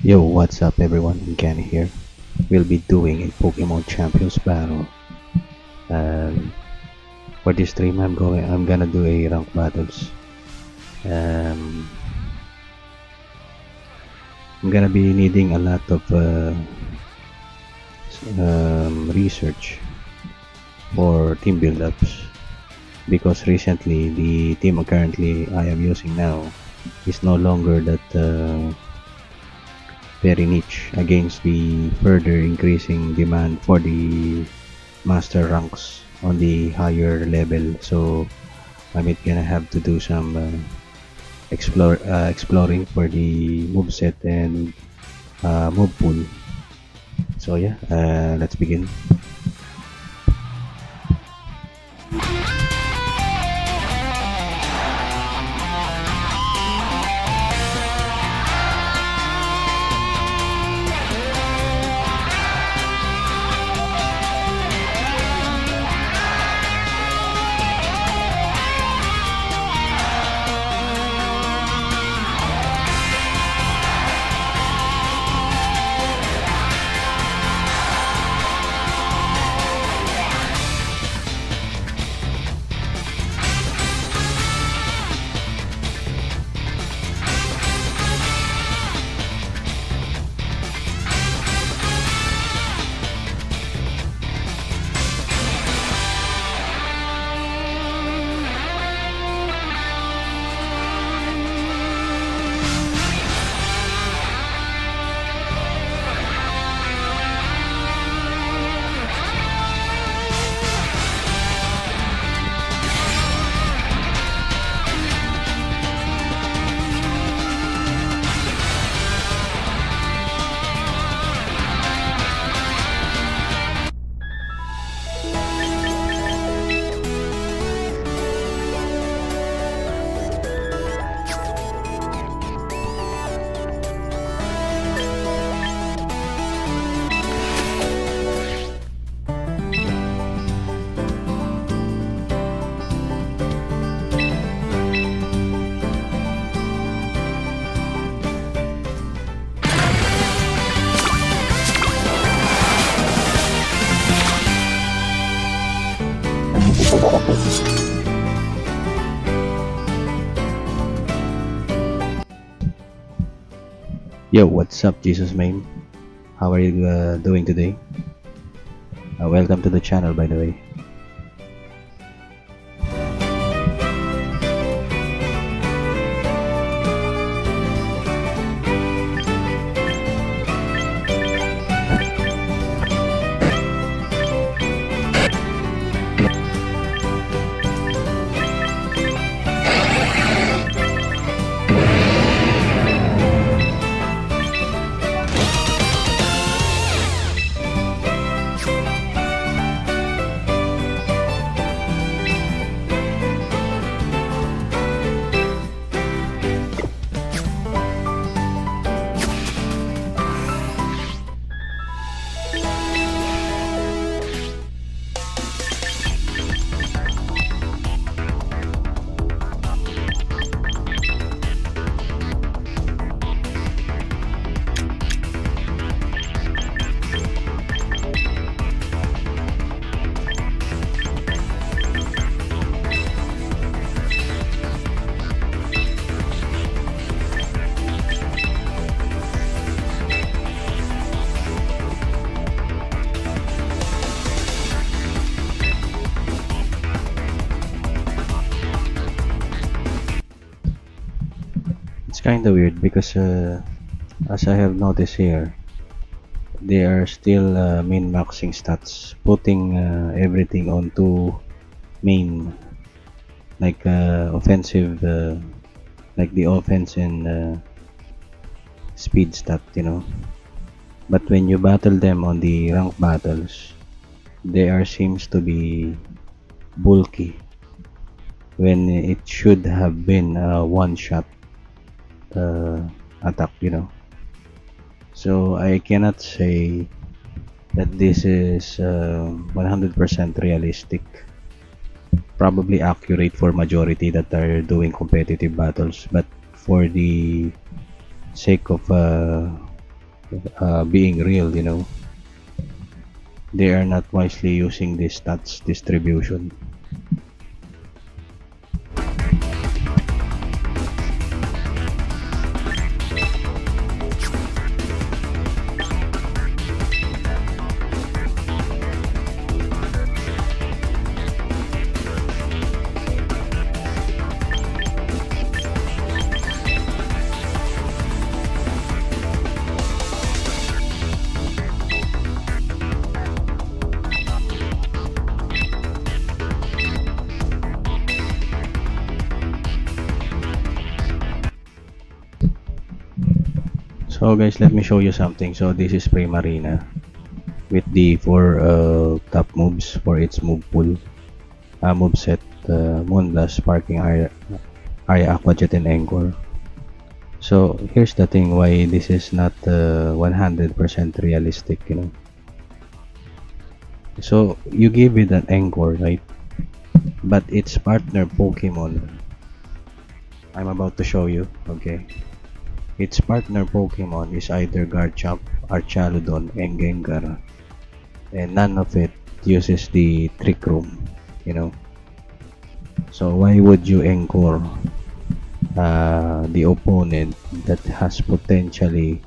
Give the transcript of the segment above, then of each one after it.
Yo, what's up everyone? Ken here. We'll be doing a Pokemon Champions battle. Um, for this stream, I'm gonna do a rank battles. Um, I'm gonna be needing a lot of research for team build-ups because recently the team currently I am using now is no longer that very niche against the further increasing demand for the master ranks on the higher level. So I'm gonna have to do some exploring for the moveset and move pool. So yeah, let's begin. Yo, what's up, Jesus Mame? How are you doing today? Welcome to the channel, by the way. It's kinda weird because as I have noticed here, they are still min-maxing stats, putting everything onto main, like offensive, like the offense and speed stat, you know. But when you battle them on the rank battles, they are seems to be bulky when it should have been a one-shot attack, you know. So I cannot say that this is 100% realistic, probably accurate for majority that are doing competitive battles, but for the sake of being real, they are not wisely using this stats distribution. So guys, let me show you something. So this is Primarina with the four top moves for its move pool, move set, Moonblast, Sparking, Area Aqua Jet, and Anchor. So here's the thing why this is not 100% realistic, So you give it an Anchor, right? But its partner Pokemon, I'm about to show you, okay? Its partner Pokemon is either Garchomp, Archaludon, and Gengar, and none of it uses the Trick Room, you know. So why would you anchor the opponent that has potentially,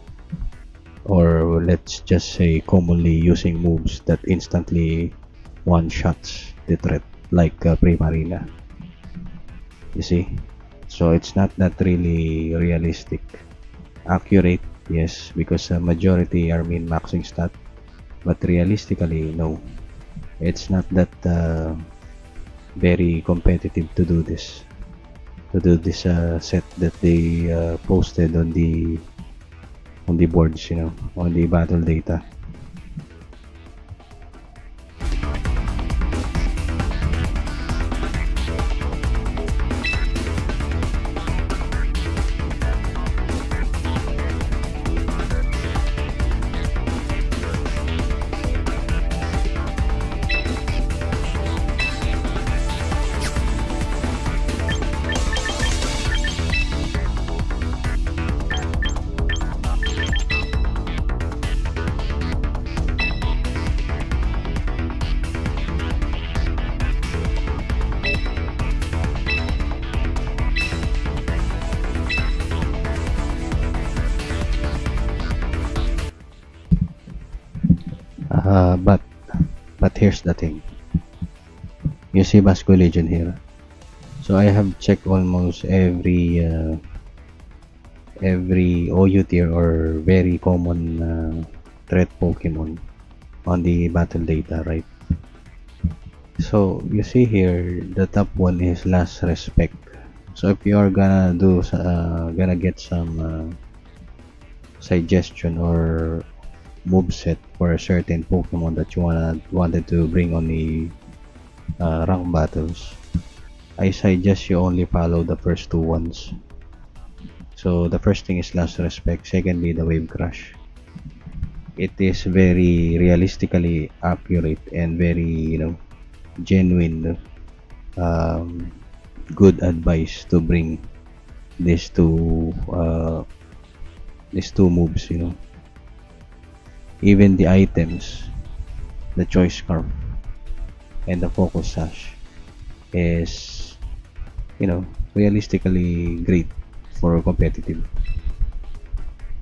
or let's just say commonly using moves that instantly one-shots the threat, like Primarina? You see? So it's not that really realistic. Accurate, yes, because majority are min-maxing stat, but realistically, no. It's not that very competitive to do this. Set that they posted on the boards, on the battle data. Uh, but but here's the thing. You see Basco Legion here. So I have checked almost every OU tier or very common threat Pokemon on the battle data, right? So you see here, the top one is Last Respect. So if you are gonna get some suggestion or move set for a certain Pokemon that you wanted to bring on the rank battles, I suggest you only follow the first two ones. So the first thing is Last Respect, secondly the Wave Crash. It is very realistically accurate and very, genuine, um, good advice to bring these two moves, even the items, the Choice Scarf and the Focus Sash is, realistically great for competitive.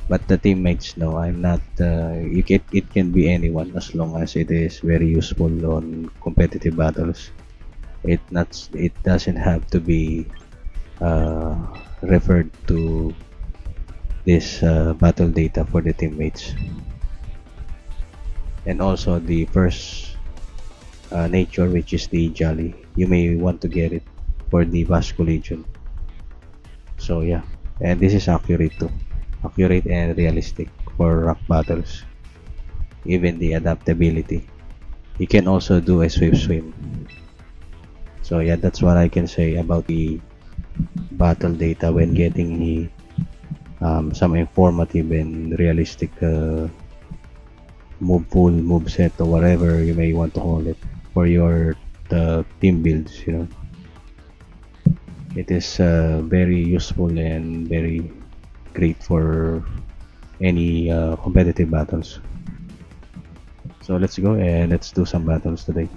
But the teammates know I'm not. It can be anyone as long as it is very useful on competitive battles. It doesn't have to be uh, referred to this battle data for the teammates. And also the first nature, which is the Jolly, you may want to get it for the Vasco Legion. So yeah, and this is accurate too, accurate and realistic for rock battles. Even the adaptability, you can also do a swift swim. So yeah, that's what I can say about the battle data when getting the some informative and realistic move pool, move set, or whatever you may want to call it for your team builds. It is very useful and very great for any competitive battles. So let's go and let's do some battles today.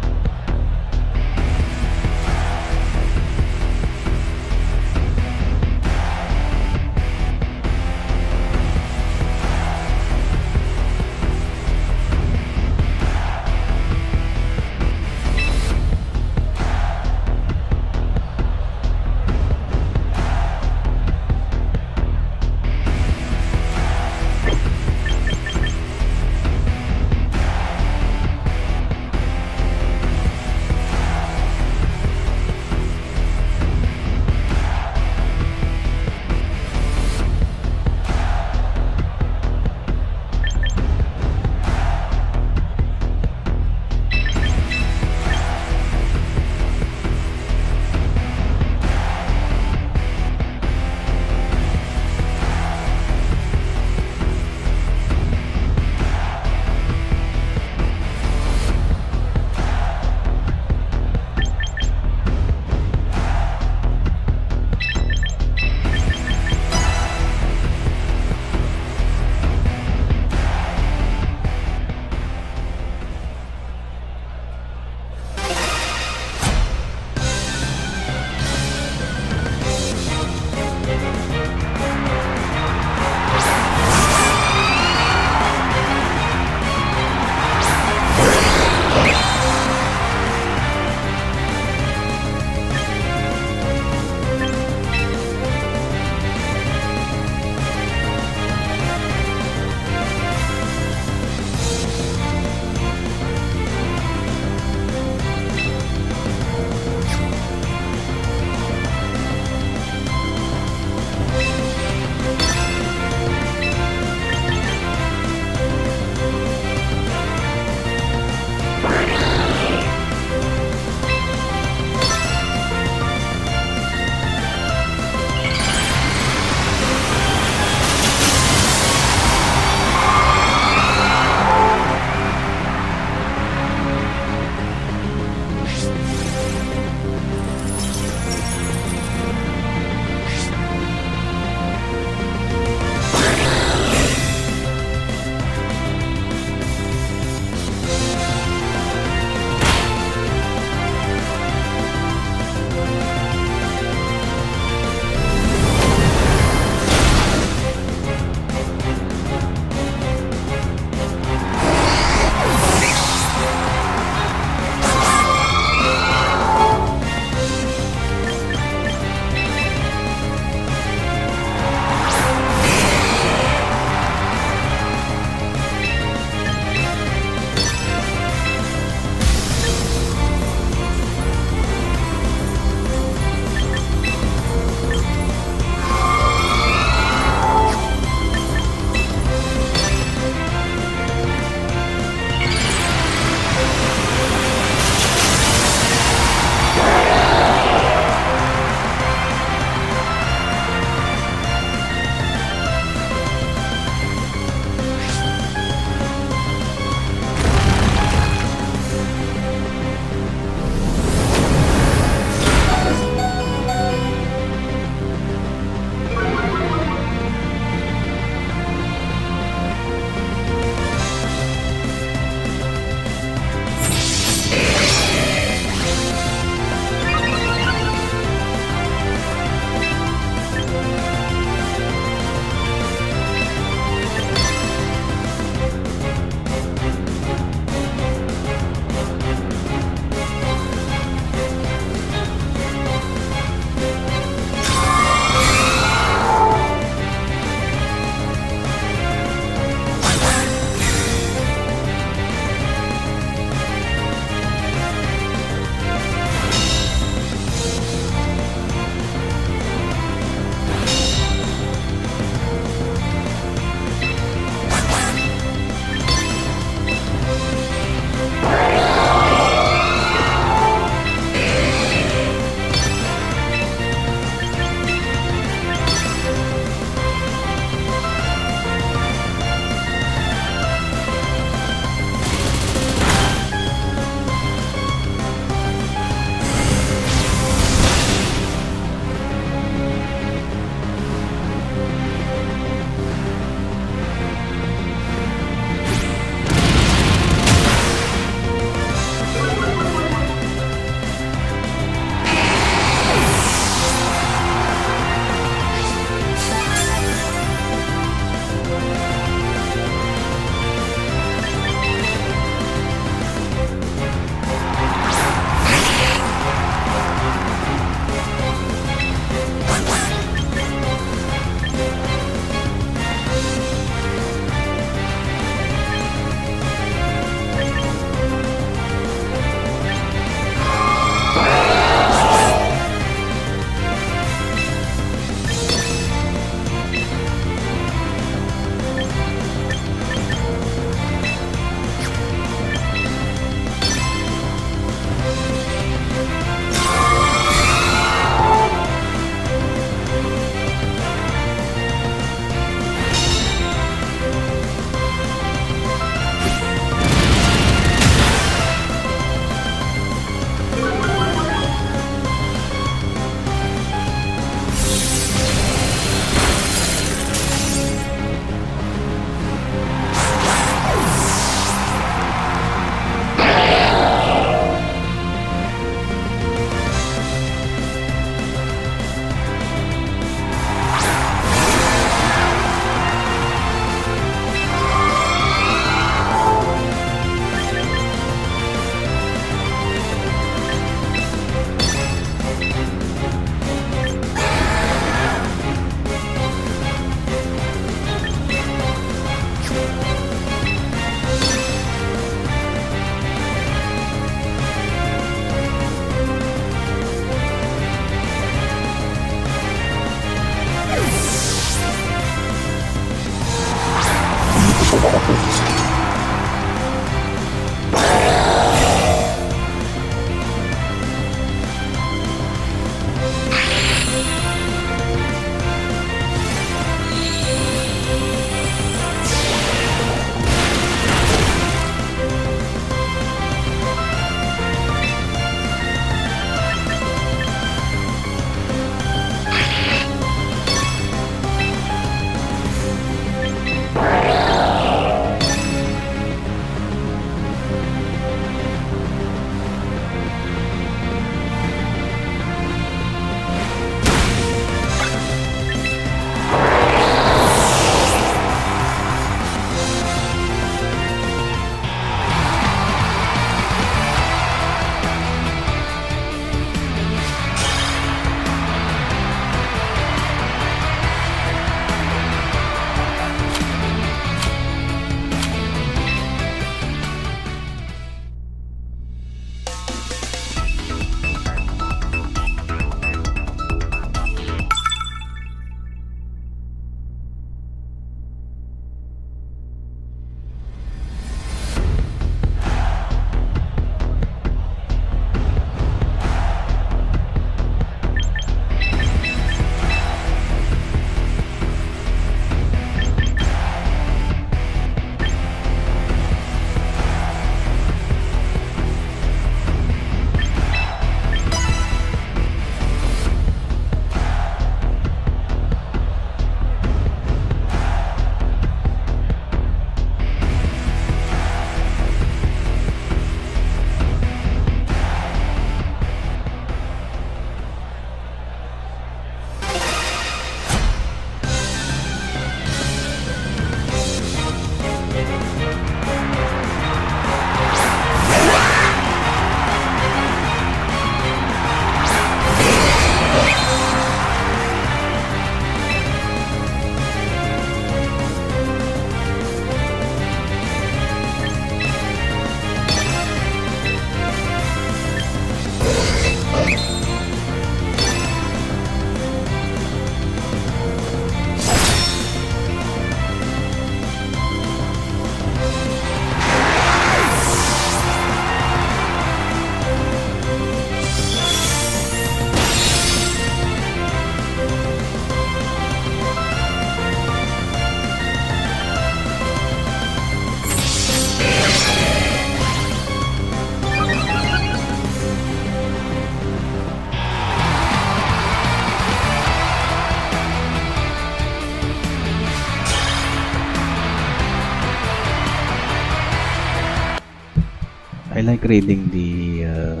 reading the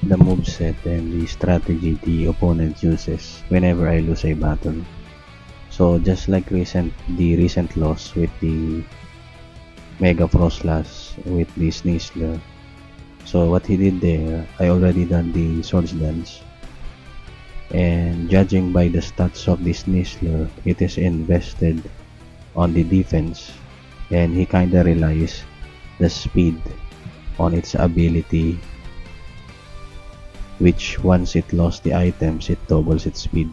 moveset and the strategy the opponent uses whenever I lose a battle. So just like the recent loss with the Mega Frostlass with the Sneasler. So what he did there, I already done the Swords Dance. And judging by the stats of the Sneasler, it is invested on the defense, and he kinda relies the speed on its ability, which once it lost the items, it doubles its speed,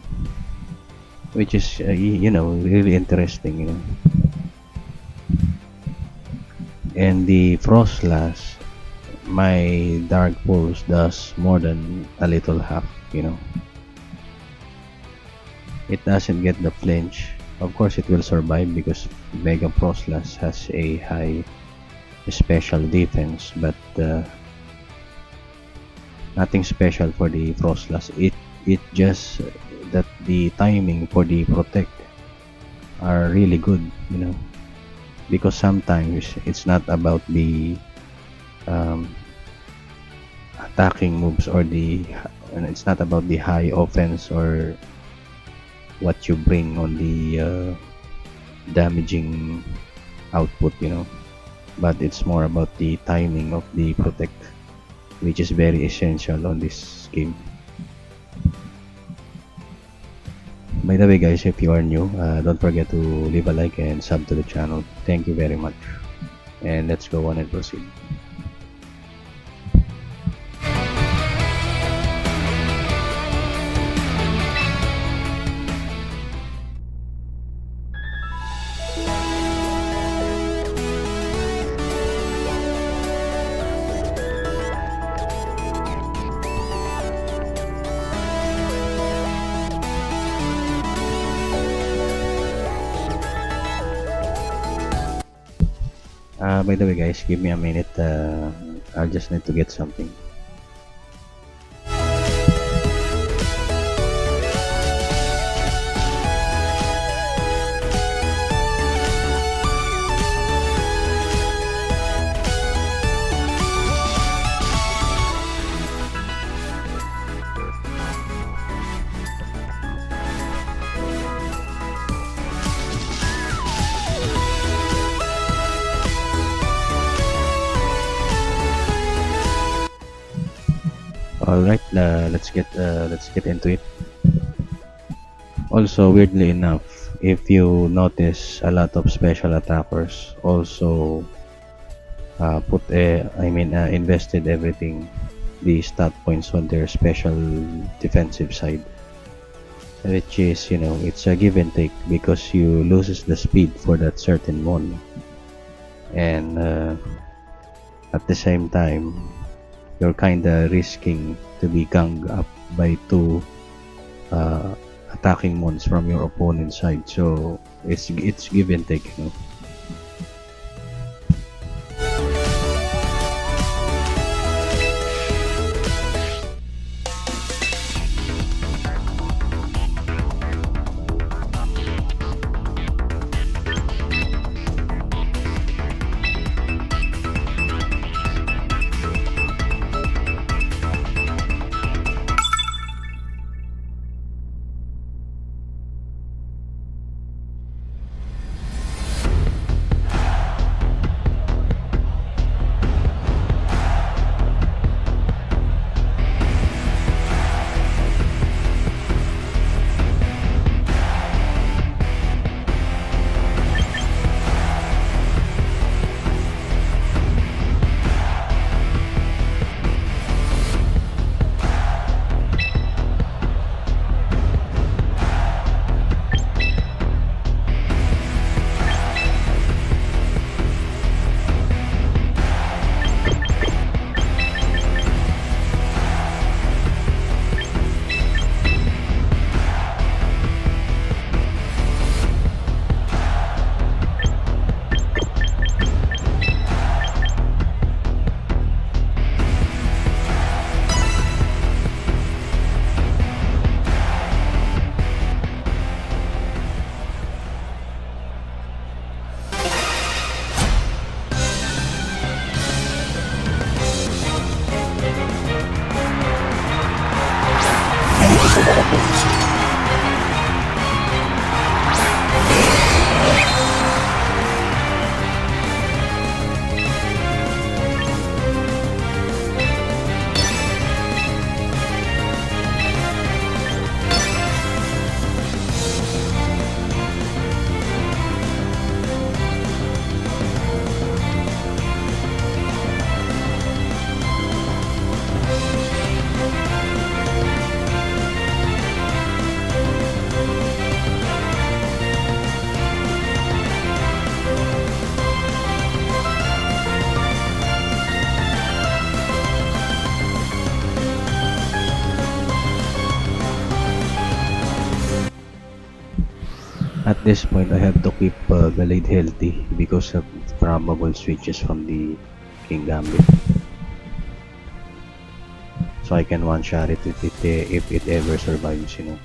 which is really interesting. And the Frostlass, my Dark Pulse does more than a little half. It doesn't get the flinch. Of course, it will survive because Mega Frostlass has a high special defense, but nothing special for the Frostlass. It just that the timing for the protect are really good, because sometimes it's not about the attacking moves and it's not about the high offense or what you bring on the damaging output, but it's more about the timing of the protect, which is very essential on this game. By the way guys, if you are new, don't forget to leave a like and sub to the channel. Thank you very much, and let's go on and proceed. By the way guys, give me a minute. I'll just need to get something. Alright, let's get into it. Also, weirdly enough, if you notice, a lot of special attackers also invested everything, the stat points on their special defensive side, which is, it's a give and take because you loses the speed for that certain one, and at the same time you're kinda risking to be ganged up by two attacking mons from your opponent's side, so it's give and take. At this point, I have to keep Gallade healthy because of probable switches from the King Gambit. So I can one-shot it if it ever survives, you know.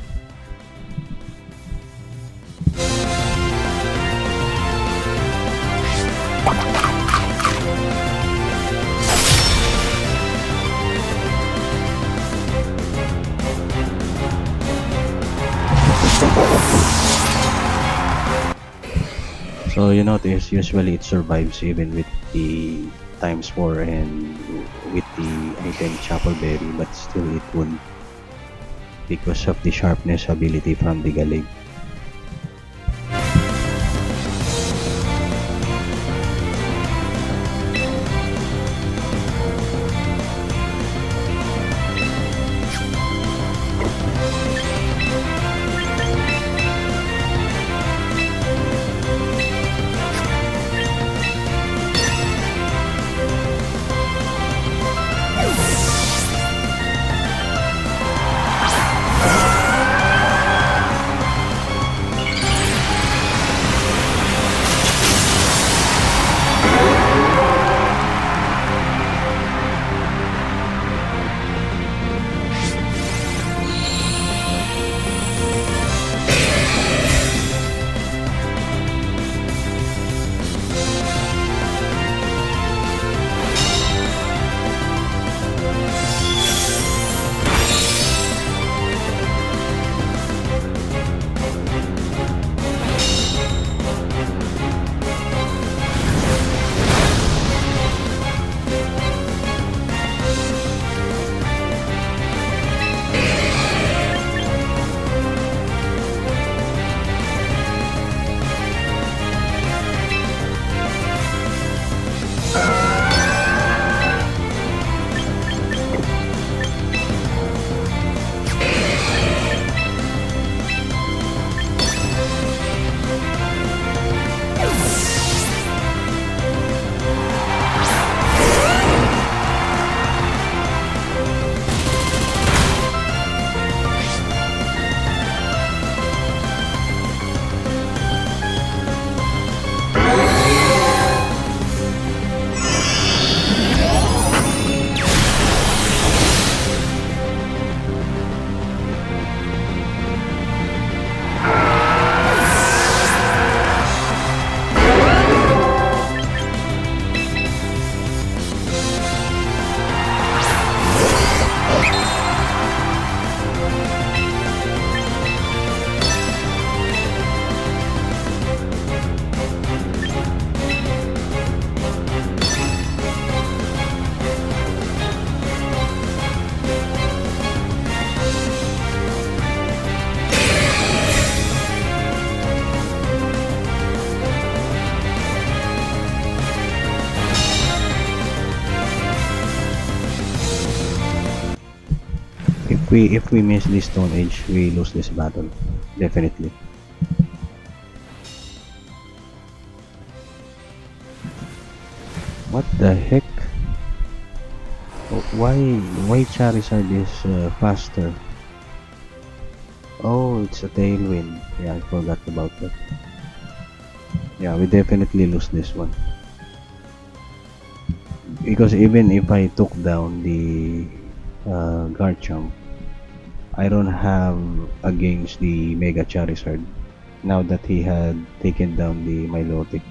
So you notice usually it survives even with the times 4 and with the item Chapelberry, but still it won't because of the sharpness ability from the Gallade. If we miss this Stone Age, we lose this battle. Definitely. What the heck? Why Charizard is faster? Oh, it's a Tailwind. Yeah, I forgot about that. Yeah, we definitely lose this one. Because even if I took down the Garchomp, I don't have against the Mega Charizard now that he had taken down the Milotic.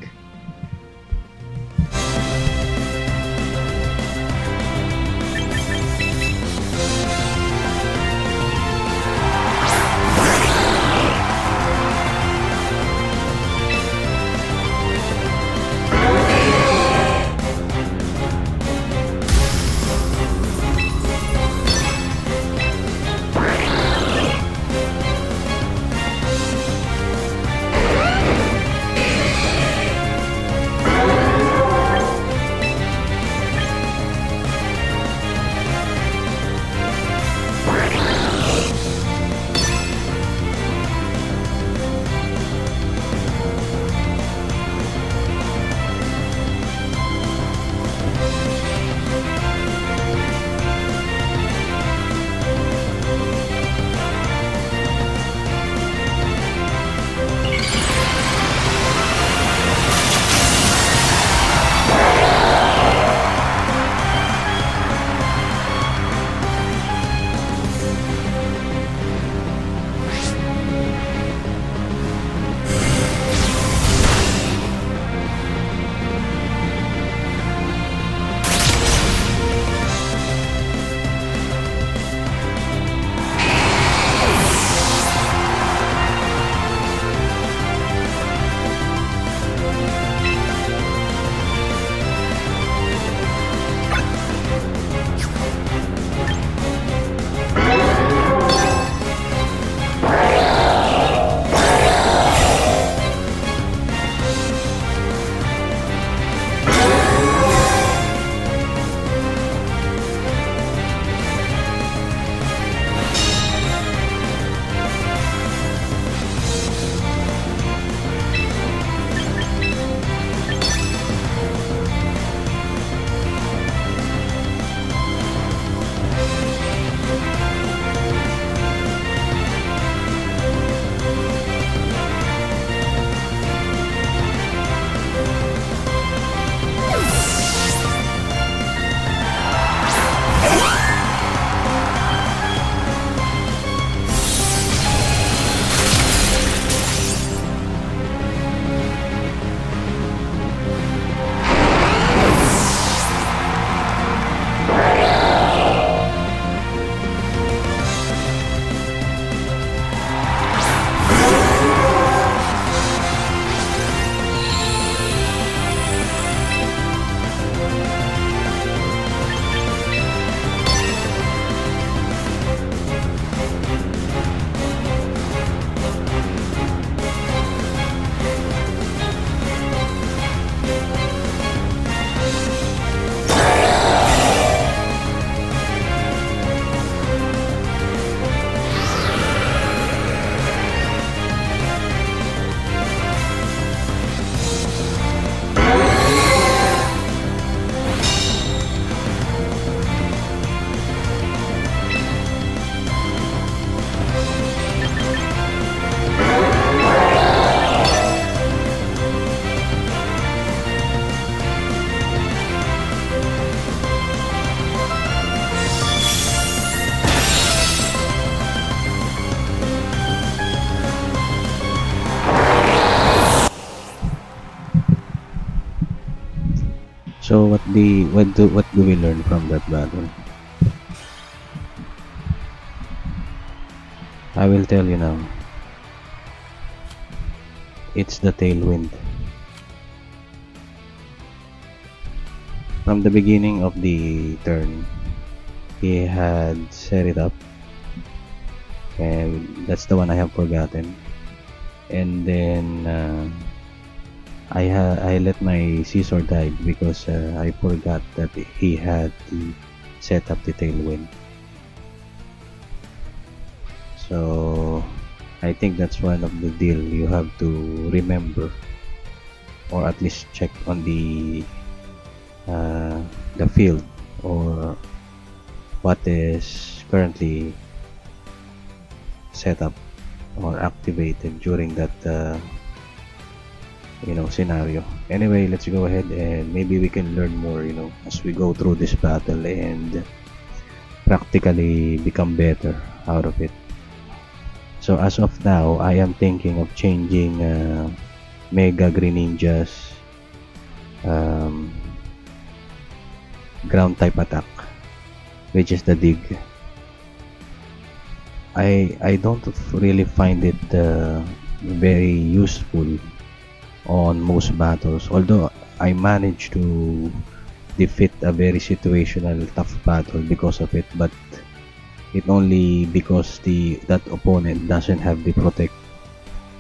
So what do we learn from that battle? I will tell you now. It's the tailwind. From the beginning of the turn, he had set it up, and that's the one I have forgotten. And then I let my scissor die because I forgot that he had to set up the tailwind. So I think that's one of the deal you have to remember, or at least check on the field, or what is currently set up or activated during that scenario. Anyway, let's go ahead and maybe we can learn more, as we go through this battle and practically become better out of it. So as of now, I am thinking of changing Mega Greninja's um, ground type attack, which is the dig. I don't really find it very useful on most battles, although I managed to defeat a very situational tough battle because of it, but it only because that opponent doesn't have the protect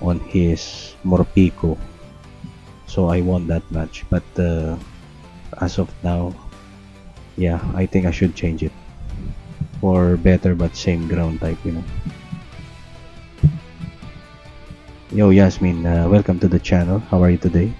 on his Morpeko, so I won that match. But as of now, yeah, I think I should change it for better but same ground type. Yo, Yasmin, welcome to the channel. How are you today?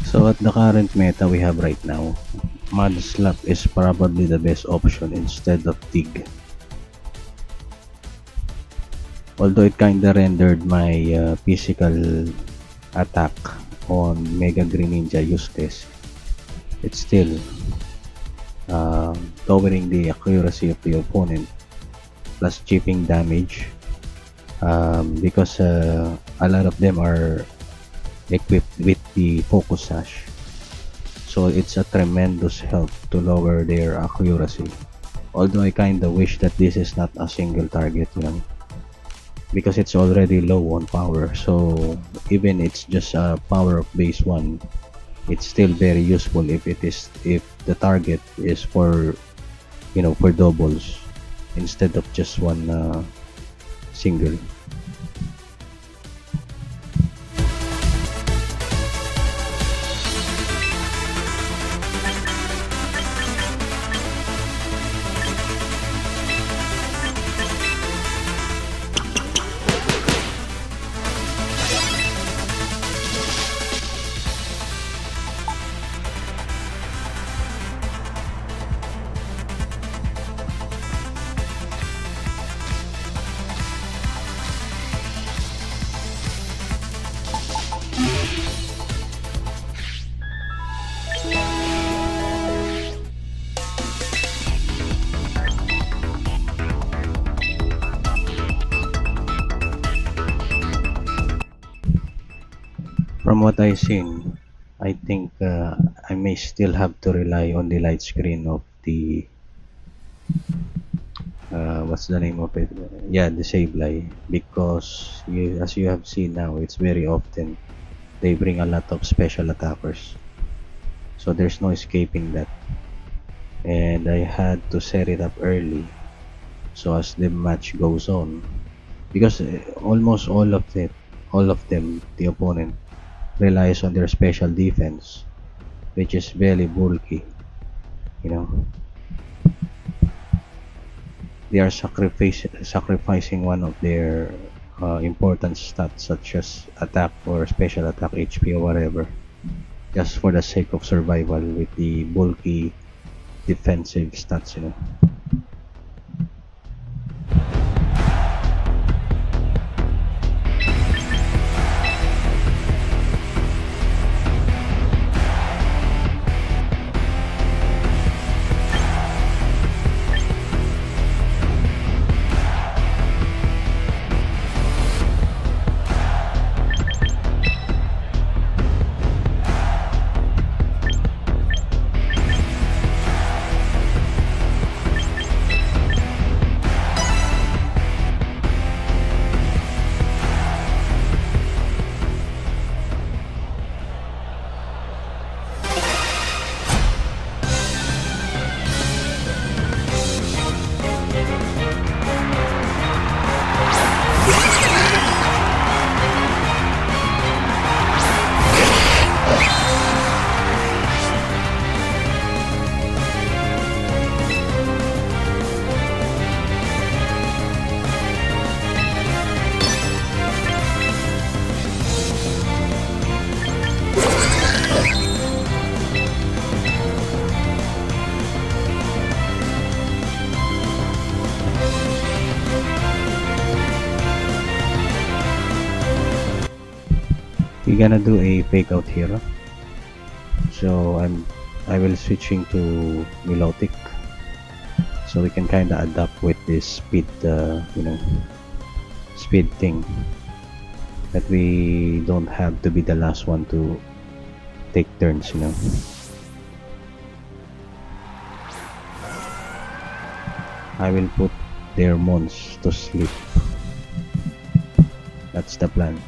So at the current meta we have right now, Mudslap is probably the best option instead of Dig. Although it kinda rendered my physical attack on Mega Greninja useless, it's still lowering the accuracy of the opponent plus chipping damage, because a lot of them are equipped with the focus sash, so it's a tremendous help to lower their accuracy. Although I kinda wish that this is not a single target, because it's already low on power, so even it's just a power of base 1, it's still very useful if the target is for doubles instead of just one single. From what I've seen, I think I may still have to rely on the light screen of the what's the name of it? Yeah, the Sableye, because as you have seen now, it's very often they bring a lot of special attackers, so there's no escaping that. And I had to set it up early, so as the match goes on, because almost all of them, the opponent relies on their special defense, which is very bulky. You know, they are sacrificing one of their important stats such as attack or special attack, HP or whatever, just for the sake of survival with the bulky defensive stats, you know. We're gonna do a fake out here, so I will switching to Milotic, so we can kind of adapt with this speed, you know, speed thing, that we don't have to be the last one to take turns, you know. I will put their mons to sleep. That's the plan.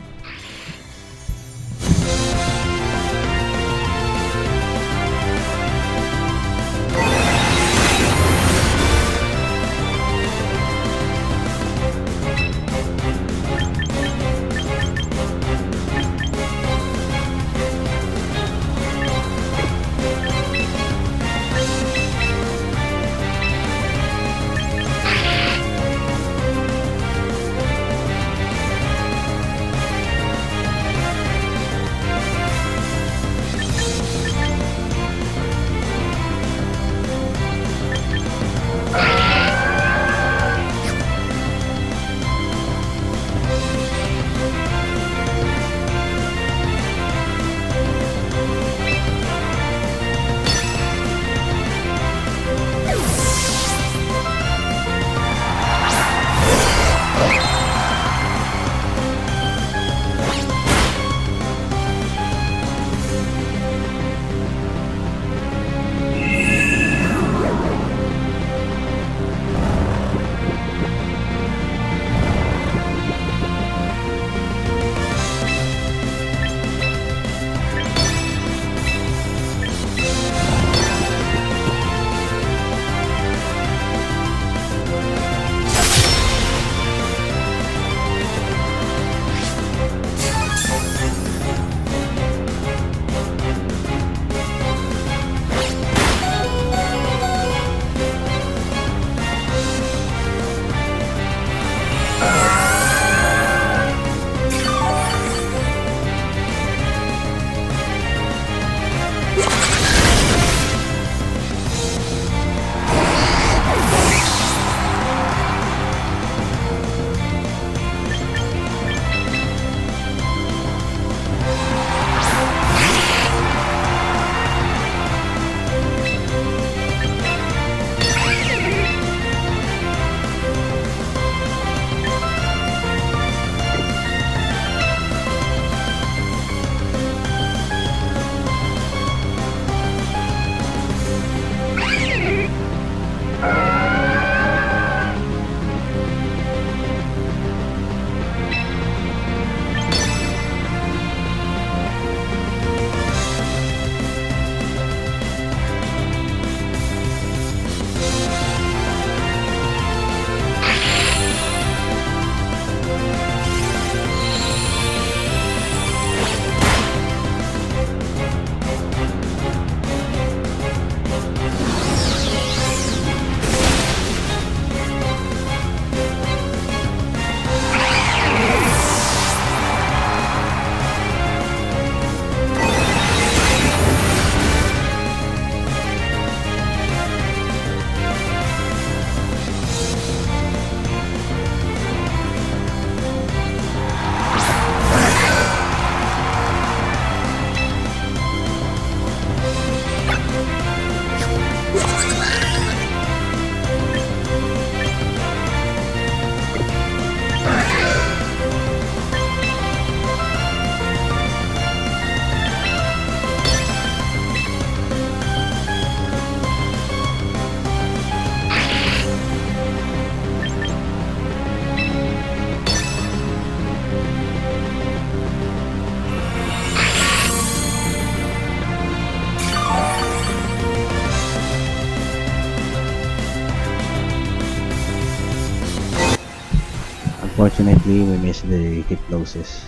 Unfortunately, we missed the hypnosis,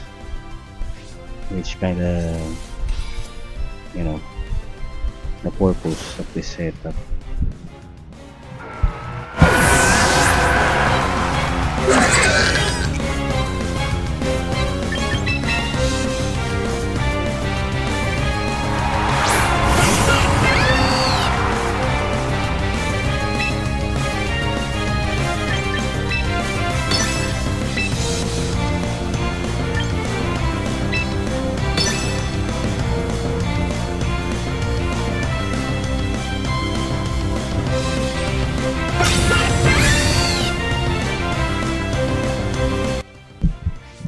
which kinda, you know, the purpose of this setup.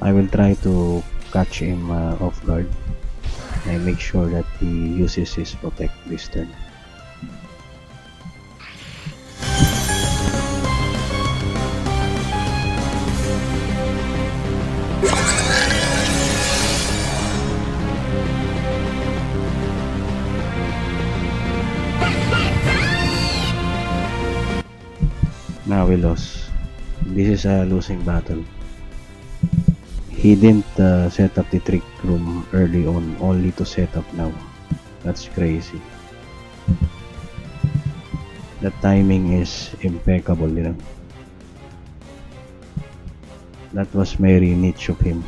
I will try to catch him off guard and make sure that he uses his protect this turn. Now we lost. This is a losing battle. He didn't set up the trick room early on, only to set up now. That's crazy. The timing is impeccable, you know. That was very niche of him.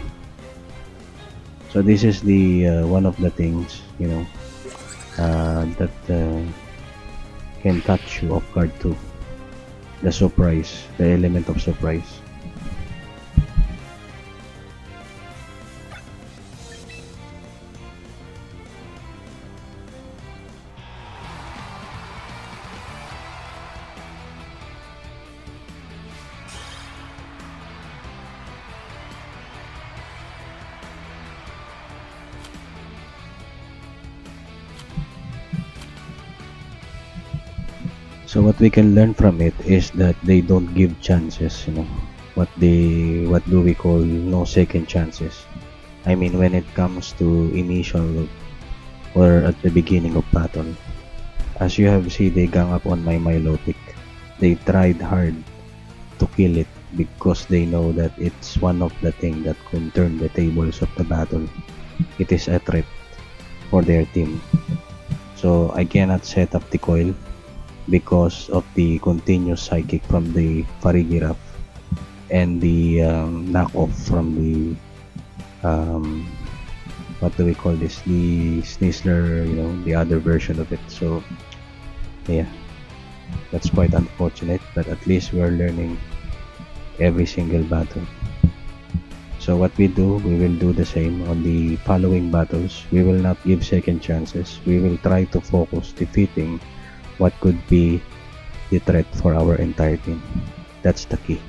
So this is the one of the things, you know, that can catch you off guard too. The surprise, the element of surprise. So what we can learn from it is that they don't give chances, you know. What do we call no second chances? I mean, when it comes to initial or at the beginning of battle. As you have seen, they gang up on my Milotic. They tried hard to kill it because they know that it's one of the things that can turn the tables of the battle. It is a threat for their team. So I cannot set up the coil because of the continuous psychic from the Farigiraf and the knockoff from the what do we call this, the Sneasler, you know, the other version of it. So yeah, that's quite unfortunate, but at least we are learning every single battle. So what we do, we will do the same on the following battles. We will not give second chances. We will try to focus defeating what could be the threat for our entire team. That's the key.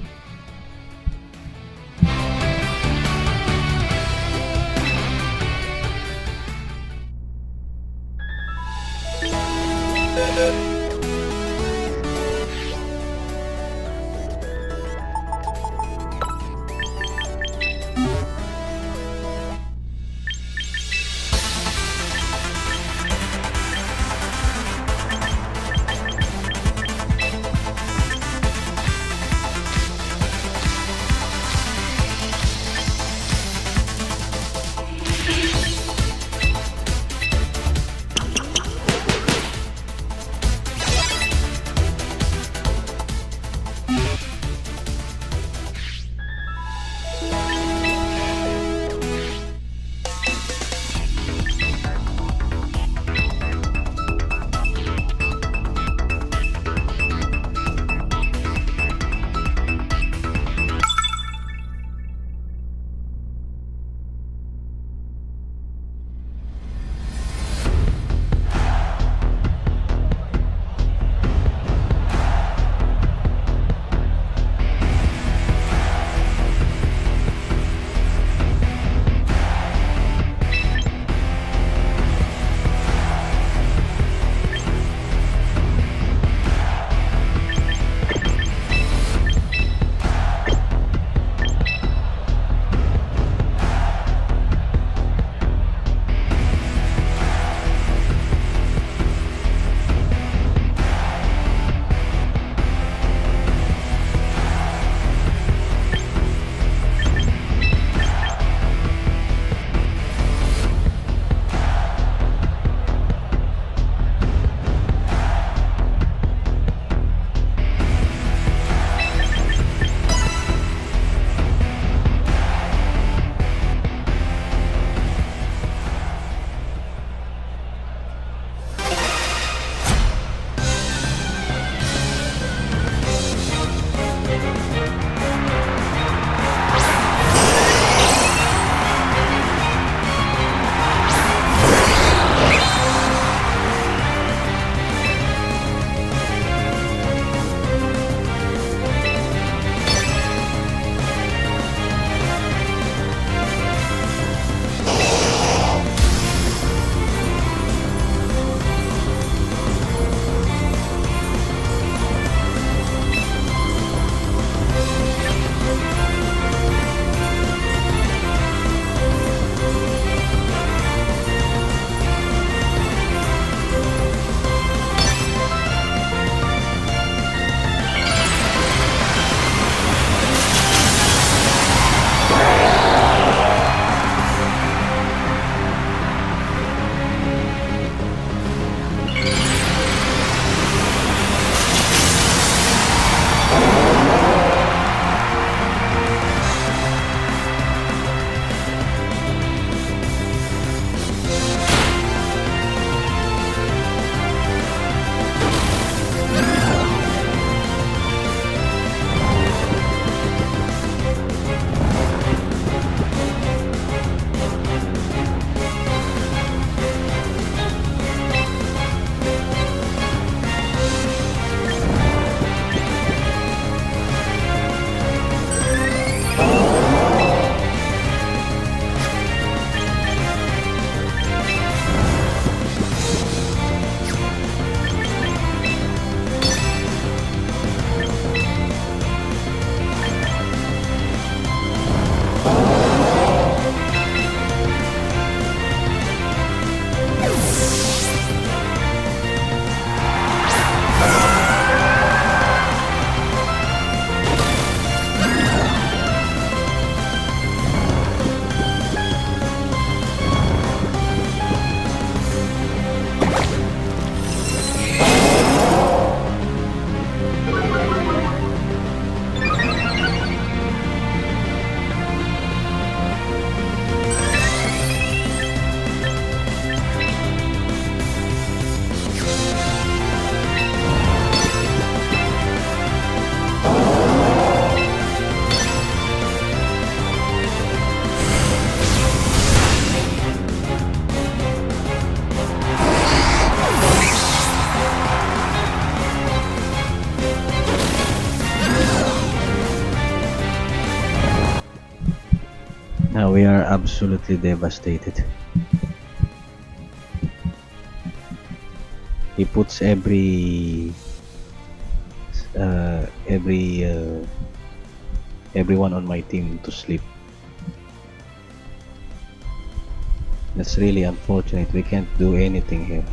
we are absolutely devastated. He puts uh, every uh, everyone on my team to sleep. That's really unfortunate. We can't do anything here.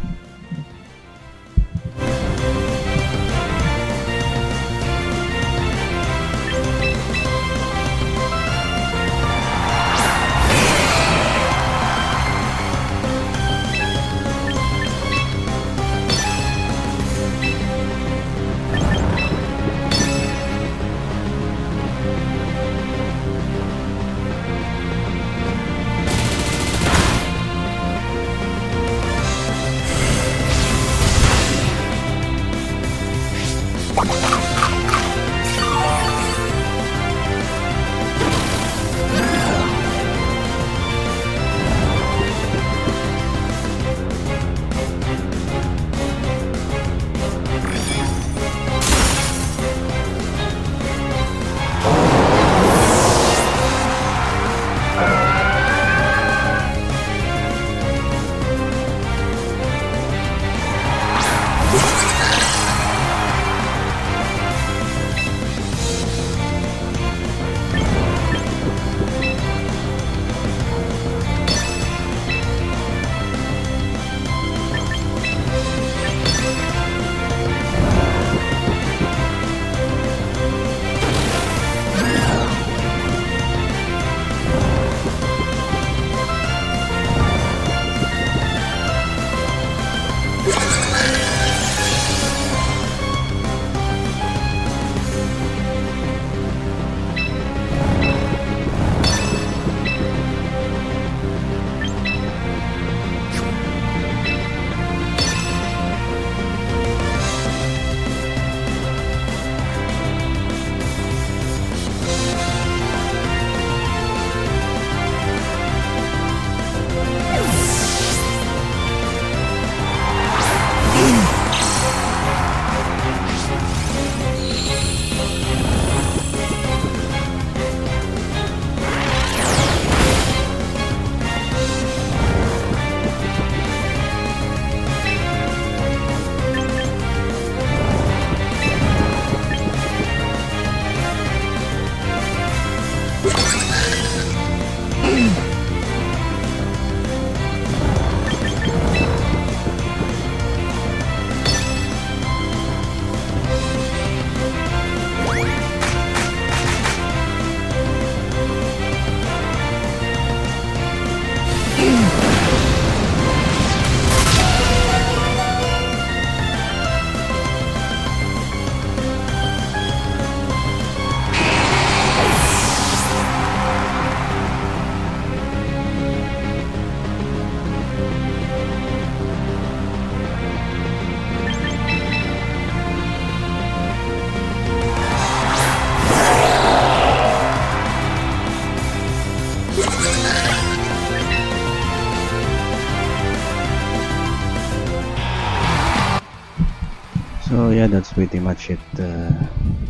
So yeah, that's pretty much it.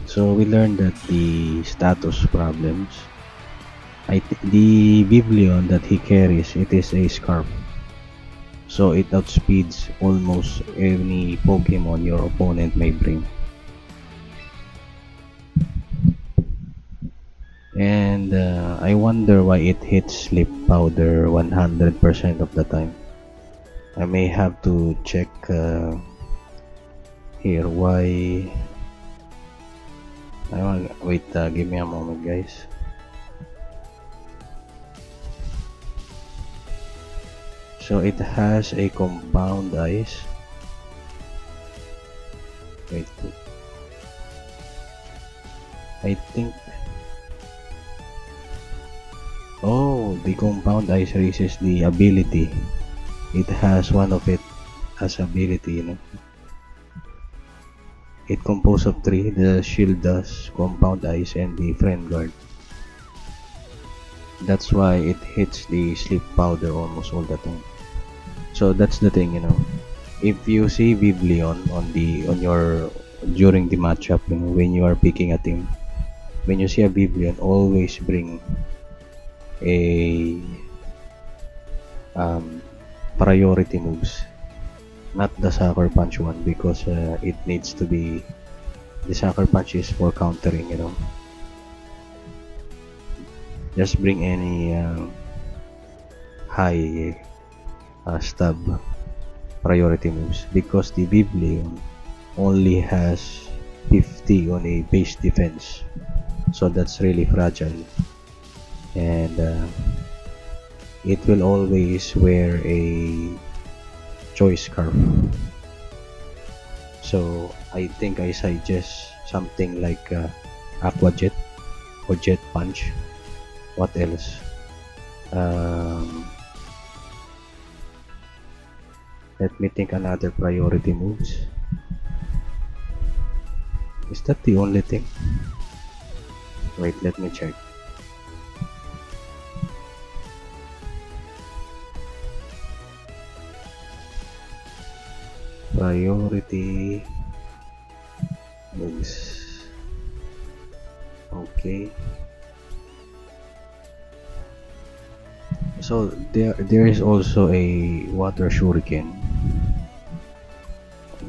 So we learned that the status problems, the Biblion that he carries, it is a scarf. So it outspeeds almost any Pokemon your opponent may bring. And I wonder why it hits sleep powder 100% of the time. I may have to check here why. I want wait. Give me a moment, guys. So it has a compound ice. Wait. I think. Oh, the compound ice raises the ability. It has one of it as ability, you know. It composed of three: the shield dust, compound ice, and the friend guard. That's why it hits the sleep powder almost all the time. So that's the thing, you know. If you see Biblion on your during the matchup, you know, when you are picking a team, when you see a Biblion, always bring a um, priority moves, not the sucker punch one, because it needs to be, the sucker punch is for countering, just bring any high stab priority moves, because the Biblion only has 50 on a base defense, so that's really fragile, and it will always wear a choice scarf. So I think I suggest something like Aqua Jet or Jet Punch. What else? Um, Let me think another priority moves. Is that the only thing? Wait, let me check. Priority moves. Okay. So there is also a water shuriken,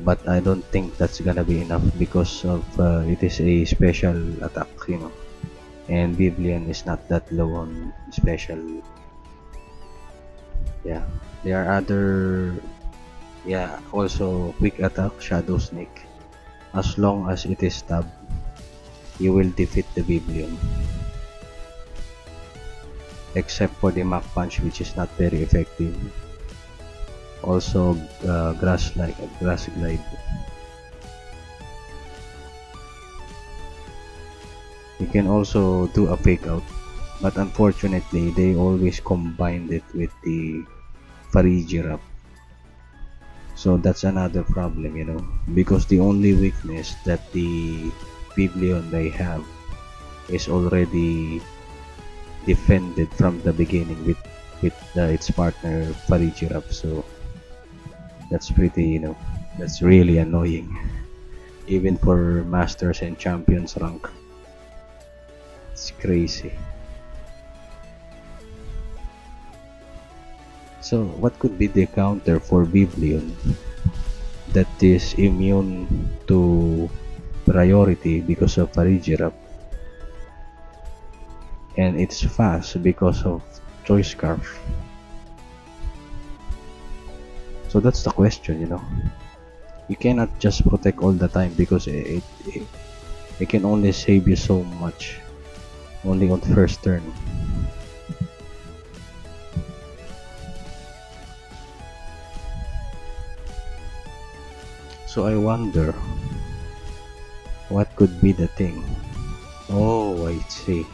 but I don't think that's gonna be enough because of it is a special attack, and Biblion is not that low on special. Yeah, there are other, yeah, also quick attack Shadow Snake. As long as it is stab, you will defeat the Biblion. Except for the Mach Punch, which is not very effective. Also, Grass Glide. You can also do a fake out, but unfortunately, they always combined it with the Farigirap. So that's another problem, because the only weakness that the Biblion they have is already defended from the beginning with its partner Farigirap. So that's pretty, that's really annoying, even for masters and champions rank. It's crazy. So what could be the counter for Biblion that is immune to priority because of Farigirap, and it's fast because of Choice Scarf? So that's the question, You cannot just protect all the time because it can only save you so much, only on first turn. So I wonder what could be the thing. Oh, I see.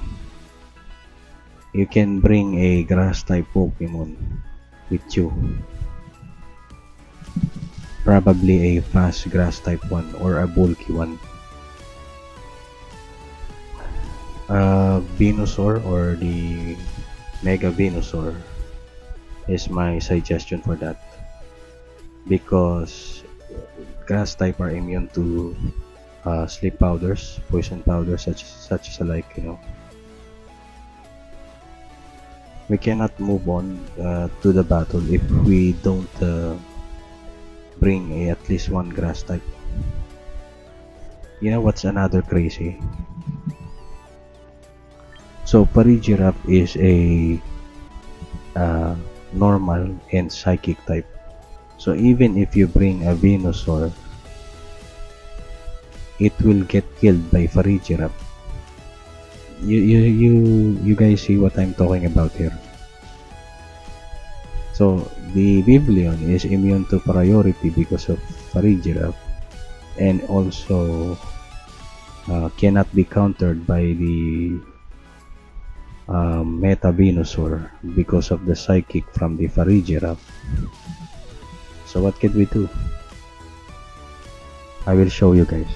You can bring a grass type Pokemon with you. Probably a fast grass type one or a bulky one. Venusaur or the Mega Venusaur is my suggestion for that, because grass type are immune to sleep powders, poison powders, such as like, we cannot move on to the battle if we don't bring at least one grass type. You know what's another crazy? So Parigirap is a normal and psychic type. So even if you bring a Venusaur, it will get killed by Farigirap. You guys see what I'm talking about here. So the Biblion is immune to priority because of Farigirap, and also cannot be countered by the Meta Venusaur because of the psychic from the Farigirap. So what can we do? I will show you guys.